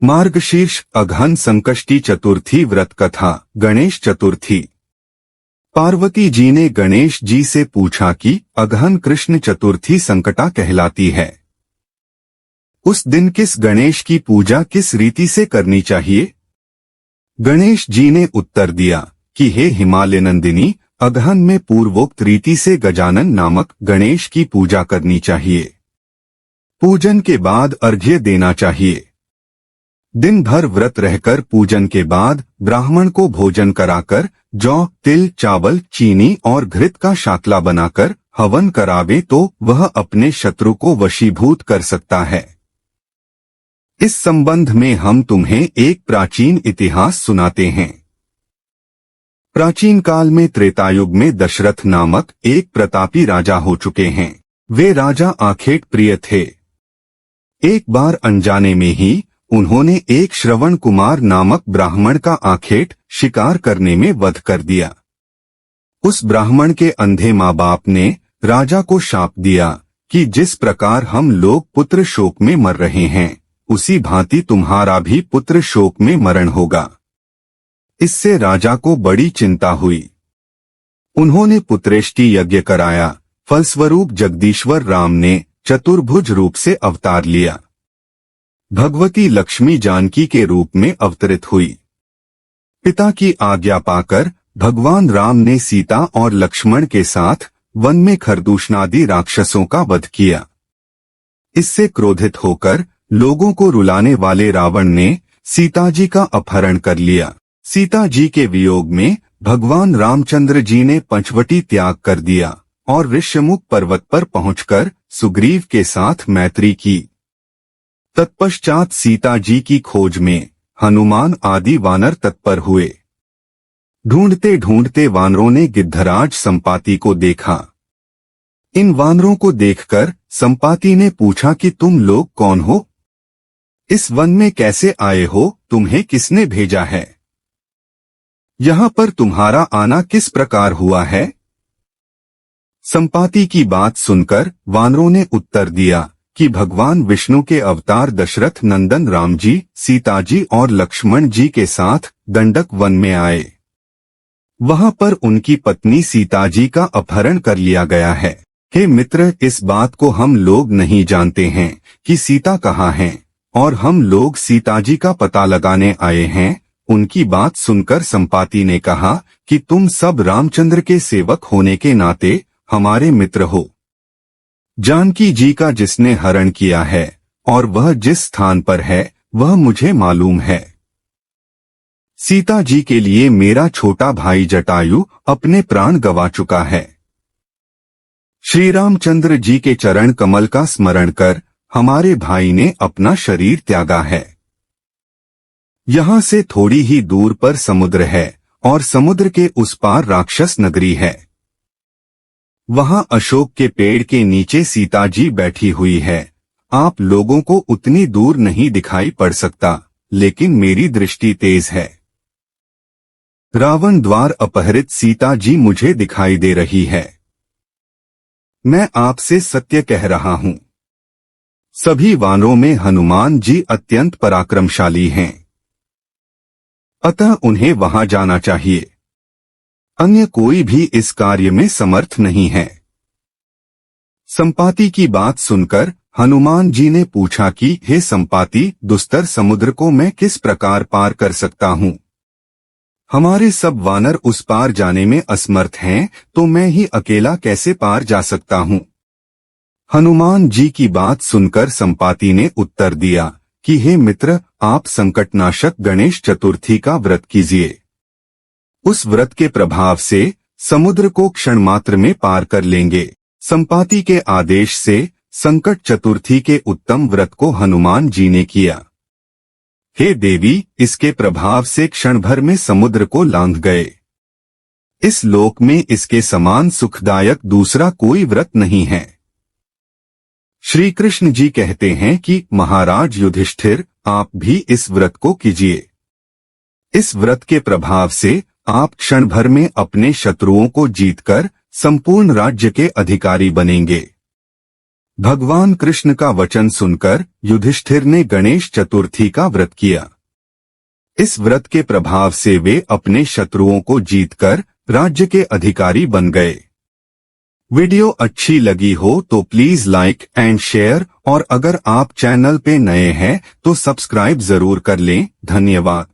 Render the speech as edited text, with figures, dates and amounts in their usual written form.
मार्गशीर्ष अगहन संकष्टी चतुर्थी व्रत कथा। गणेश चतुर्थी। पार्वती जी ने गणेश जी से पूछा कि अगहन कृष्ण चतुर्थी संकटा कहलाती है। उस दिन किस गणेश की पूजा किस रीति से करनी चाहिए? गणेश जी ने उत्तर दिया कि हे हिमालय नंदिनी, अगहन में पूर्वोक्त रीति से गजानन नामक गणेश की पूजा करनी चाहिए। पूजन के बाद अर्घ्य देना चाहिए। दिन भर व्रत रहकर पूजन के बाद ब्राह्मण को भोजन कराकर जौ, तिल, चावल, चीनी और घृत का शाकला बनाकर हवन करावे तो वह अपने शत्रु को वशीभूत कर सकता है। इस संबंध में हम तुम्हें एक प्राचीन इतिहास सुनाते हैं। प्राचीन काल में त्रेतायुग में दशरथ नामक एक प्रतापी राजा हो चुके हैं। वे राजा आखेट प्रिय थे। एक बार अनजाने में ही उन्होंने एक श्रवण कुमार नामक ब्राह्मण का आखेट शिकार करने में वध कर दिया। उस ब्राह्मण के अंधे माँ बाप ने राजा को शाप दिया कि जिस प्रकार हम लोग पुत्र शोक में मर रहे हैं, उसी भांति तुम्हारा भी पुत्र शोक में मरण होगा। इससे राजा को बड़ी चिंता हुई। उन्होंने पुत्रेष्टि यज्ञ कराया। फलस्वरूप जगदीश्वर राम ने चतुर्भुज रूप से अवतार लिया। भगवती लक्ष्मी जानकी के रूप में अवतरित हुई। पिता की आज्ञा पाकर भगवान राम ने सीता और लक्ष्मण के साथ वन में खरदूषणादि राक्षसों का वध किया। इससे क्रोधित होकर लोगों को रुलाने वाले रावण ने सीता जी का अपहरण कर लिया। सीता जी के वियोग में भगवान रामचंद्र जी ने पंचवटी त्याग कर दिया और ऋष्यमुख पर्वत पर पहुंचकर सुग्रीव के साथ मैत्री की। तत्पश्चात सीता जी की खोज में हनुमान आदि वानर तत्पर हुए। ढूंढते ढूंढते वानरों ने गिद्धराज संपाति को देखा। इन वानरों को देखकर संपाति ने पूछा कि तुम लोग कौन हो? इस वन में कैसे आए हो? तुम्हें किसने भेजा है? यहाँ पर तुम्हारा आना किस प्रकार हुआ है? संपाति की बात सुनकर वानरों ने उत्तर दिया कि भगवान विष्णु के अवतार दशरथ नंदन राम जी, सीता जी और लक्ष्मण जी के साथ दंडक वन में आए। वहां पर उनकी पत्नी सीता जी का अपहरण कर लिया गया है। हे मित्र, इस बात को हम लोग नहीं जानते हैं कि सीता कहाँ हैं, और हम लोग सीता जी का पता लगाने आए हैं। उनकी बात सुनकर संपाति ने कहा कि तुम सब रामचंद्र के सेवक होने के नाते हमारे मित्र हो। जानकी जी का जिसने हरण किया है और वह जिस स्थान पर है वह मुझे मालूम है। सीता जी के लिए मेरा छोटा भाई जटायु अपने प्राण गंवा चुका है। श्री रामचंद्र जी के चरण कमल का स्मरण कर हमारे भाई ने अपना शरीर त्यागा है। यहाँ से थोड़ी ही दूर पर समुद्र है और समुद्र के उस पार राक्षस नगरी है। वहां अशोक के पेड़ के नीचे सीता जी बैठी हुई है। आप लोगों को उतनी दूर नहीं दिखाई पड़ सकता, लेकिन मेरी दृष्टि तेज है। रावण द्वार अपहरित सीता जी मुझे दिखाई दे रही है। मैं आपसे सत्य कह रहा हूं। सभी वानरों में हनुमान जी अत्यंत पराक्रमशाली हैं। अतः उन्हें वहां जाना चाहिए। अन्य कोई भी इस कार्य में समर्थ नहीं है। संपाति की बात सुनकर हनुमान जी ने पूछा कि हे संपाति, दुस्तर समुद्र को मैं किस प्रकार पार कर सकता हूँ? हमारे सब वानर उस पार जाने में असमर्थ हैं, तो मैं ही अकेला कैसे पार जा सकता हूँ? हनुमान जी की बात सुनकर संपाति ने उत्तर दिया कि हे मित्र, आप संकटनाशक गणेश चतुर्थी का व्रत कीजिए। उस व्रत के प्रभाव से समुद्र को क्षण मात्र में पार कर लेंगे। संपाति के आदेश से संकट चतुर्थी के उत्तम व्रत को हनुमान जी ने किया। हे देवी, इसके प्रभाव से क्षण भर में समुद्र को लांघ गए। इस लोक में इसके समान सुखदायक दूसरा कोई व्रत नहीं है। श्री कृष्ण जी कहते हैं कि महाराज युधिष्ठिर, आप भी इस व्रत को कीजिए। इस व्रत के प्रभाव से आप क्षण भर में अपने शत्रुओं को जीतकर संपूर्ण राज्य के अधिकारी बनेंगे। भगवान कृष्ण का वचन सुनकर युधिष्ठिर ने गणेश चतुर्थी का व्रत किया। इस व्रत के प्रभाव से वे अपने शत्रुओं को जीतकर राज्य के अधिकारी बन गए। वीडियो अच्छी लगी हो तो प्लीज लाइक एंड शेयर, और अगर आप चैनल पे नए हैं तो सब्सक्राइब जरूर कर लें। धन्यवाद।